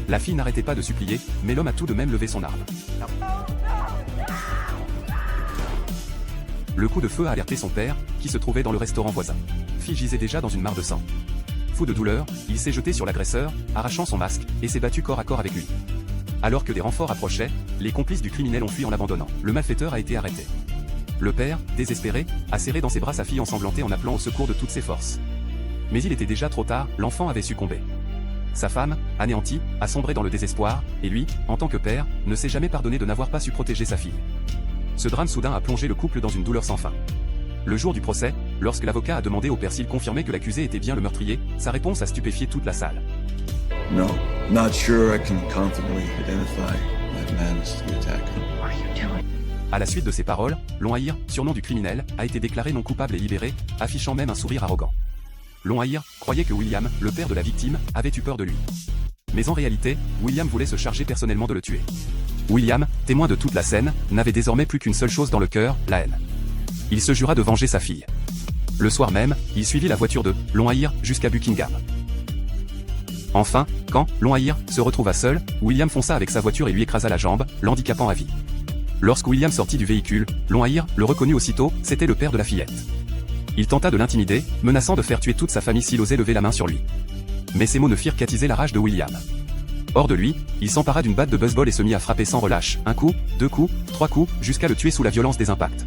La fille n'arrêtait pas de supplier, mais l'homme a tout de même levé son arme. Le coup de feu a alerté son père, qui se trouvait dans le restaurant voisin. Fille gisait déjà dans une mare de sang. Fou de douleur, il s'est jeté sur l'agresseur, arrachant son masque, et s'est battu corps à corps avec lui. Alors que des renforts approchaient, les complices du criminel ont fui en l'abandonnant. Le malfaiteur a été arrêté. Le père, désespéré, a serré dans ses bras sa fille ensanglantée en appelant au secours de toutes ses forces. Mais il était déjà trop tard, l'enfant avait succombé. Sa femme, anéantie, a sombré dans le désespoir, et lui, en tant que père, ne s'est jamais pardonné de n'avoir pas su protéger sa fille. Ce drame soudain a plongé le couple dans une douleur sans fin. Le jour du procès, lorsque l'avocat a demandé au père s'il confirmait que l'accusé était bien le meurtrier, sa réponse a stupéfié toute la salle. No, not sure I can confidently identify that man as the attacker. À la suite de ces paroles, Long-Ahir, surnom du criminel, a été déclaré non coupable et libéré, affichant même un sourire arrogant. Long-Ahir croyait que William, le père de la victime, avait eu peur de lui. Mais en réalité, William voulait se charger personnellement de le tuer. William, témoin de toute la scène, n'avait désormais plus qu'une seule chose dans le cœur, la haine. Il se jura de venger sa fille. Le soir même, il suivit la voiture de Long-Ahir jusqu'à Buckingham. Enfin, quand Long-Ahir se retrouva seul, William fonça avec sa voiture et lui écrasa la jambe, l'handicapant à vie. Lorsque William sortit du véhicule, Long-Ahir le reconnut aussitôt, c'était le père de la fillette. Il tenta de l'intimider, menaçant de faire tuer toute sa famille s'il osait lever la main sur lui. Mais ces mots ne firent qu'attiser la rage de William. Hors de lui, il s'empara d'une batte de baseball et se mit à frapper sans relâche, un coup, deux coups, trois coups, jusqu'à le tuer sous la violence des impacts.